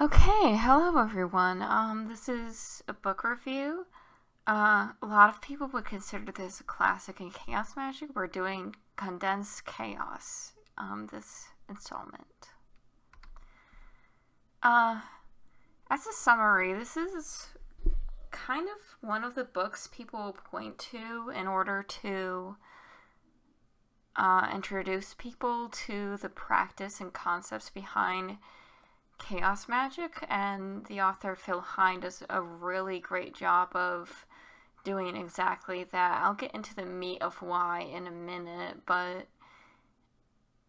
Okay, hello everyone. This is a book review. A lot of people would consider this a classic in chaos magic. We're doing Condensed Chaos, this installment. As a summary, this is kind of one of the books people point to in order to introduce people to the practice and concepts behind chaos magic, and the author Phil Hine does a really great job of doing exactly that. I'll get into the meat of why in a minute, but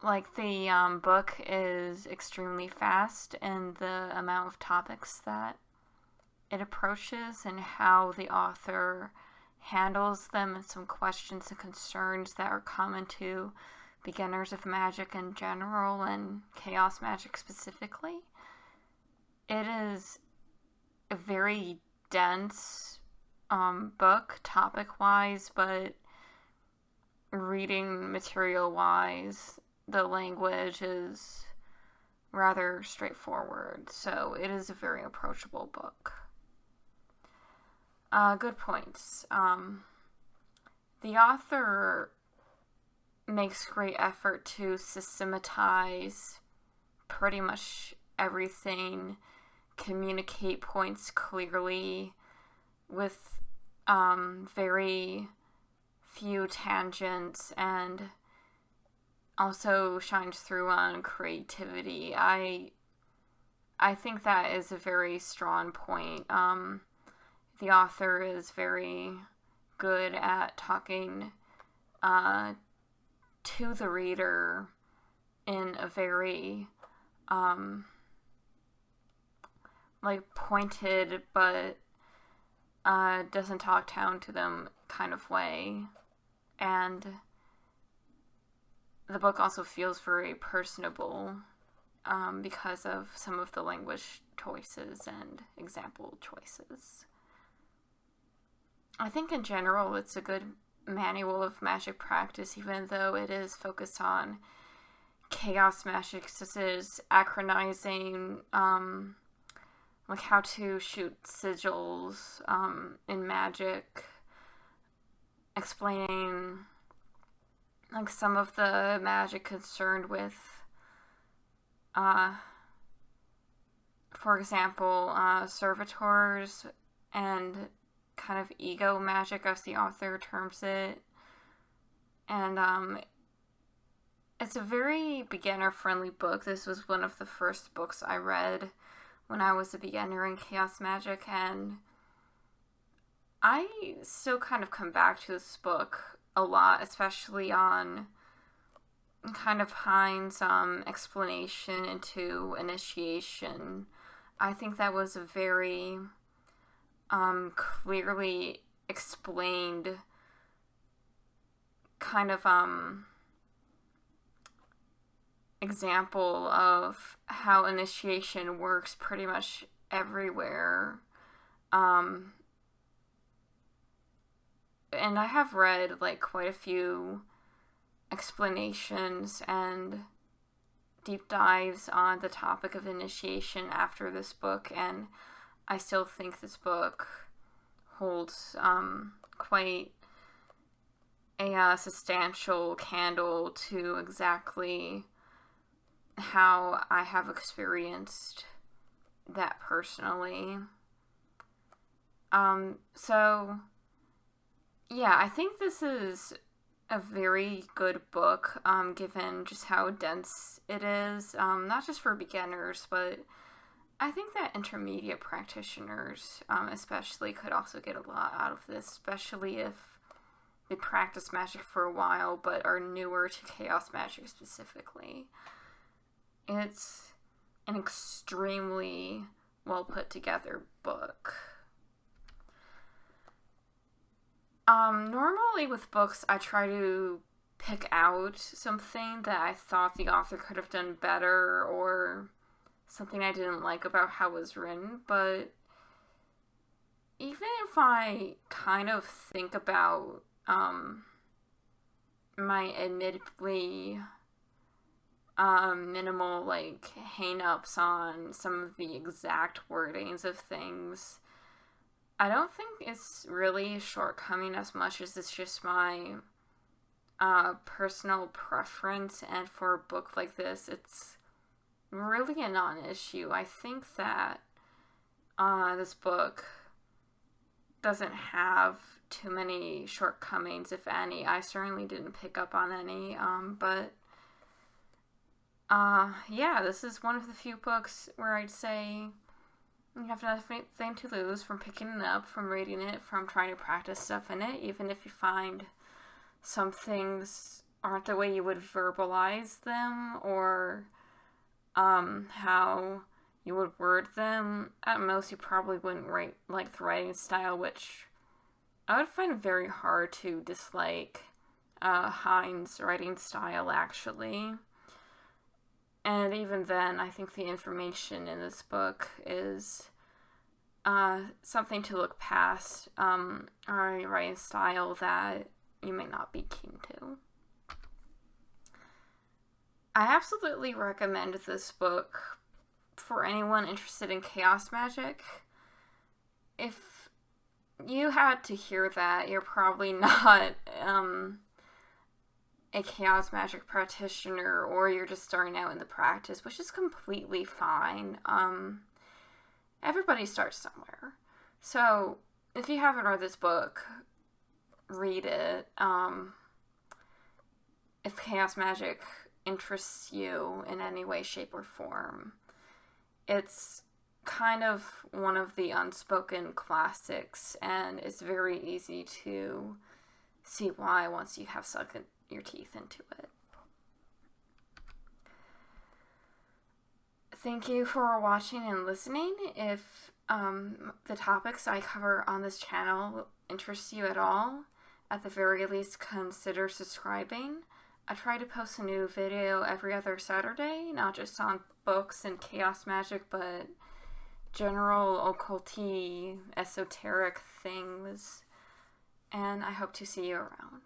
the book is extremely fast in the amount of topics that it approaches and how the author handles them, and some questions and concerns that are common to beginners of magic in general and chaos magic specifically. It is a very dense book topic-wise, but reading material-wise, the language is rather straightforward, so it is a very approachable book. Good points. The author makes great effort to systematize pretty much everything, communicate points clearly with very few tangents, and also shines through on creativity. I think that is a very strong point. The author is very good at talking to the reader in a very pointed but doesn't talk down to them kind of way. And the book also feels very personable because of some of the language choices and example choices. I think in general it's a good manual of magic practice, even though it is focused on chaos magic, such as acronizing, how to shoot sigils in magic, explaining some of the magic concerned with, for example, servitors and kind of ego magic, as the author terms it. And it's a very beginner-friendly book. This was one of the first books I read when I was a beginner in chaos magic, and I still kind of come back to this book a lot, especially on kind of Hine's explanation into initiation. I think that was a very clearly explained kind of example of how initiation works pretty much everywhere. And I have read quite a few explanations and deep dives on the topic of initiation after this book, and I still think this book holds quite a substantial candle to exactly how I have experienced that personally. So yeah, I think this is a very good book, given just how dense it is, not just for beginners, but I think that intermediate practitioners, especially, could also get a lot out of this, especially if they practice magic for a while but are newer to chaos magic specifically. It's an extremely well put together book. Normally with books, I try to pick out something that I thought the author could have done better, or something I didn't like about how it was written, but even if I kind of think about my admittedly minimal, like, hang-ups on some of the exact wordings of things. I don't think it's really a shortcoming as much as it's just my personal preference, and for a book like this, it's really a non-issue. I think that this book doesn't have too many shortcomings, if any. I certainly didn't pick up on any, but yeah, this is one of the few books where I'd say you have nothing to lose from picking it up, from reading it, from trying to practice stuff in it, even if you find some things aren't the way you would verbalize them, or how you would word them. At most, you probably wouldn't write like the writing style, which I would find very hard to dislike Hines' writing style, actually. And even then, I think the information in this book is something to look past, or a writing style that you may not be keen to. I absolutely recommend this book for anyone interested in chaos magic. If you had to hear that, you're probably not a chaos magic practitioner, or you're just starting out in the practice, which is completely fine. Everybody starts somewhere. So, if you haven't read this book, read it. If chaos magic interests you in any way, shape, or form, it's kind of one of the unspoken classics, and it's very easy to see why once you have sunk your teeth into it. Thank you for watching and listening. If the topics I cover on this channel interest you at all, at the very least consider subscribing. I try to post a new video every other Saturday, not just on books and chaos magic, but general occulty, esoteric things. And I hope to see you around.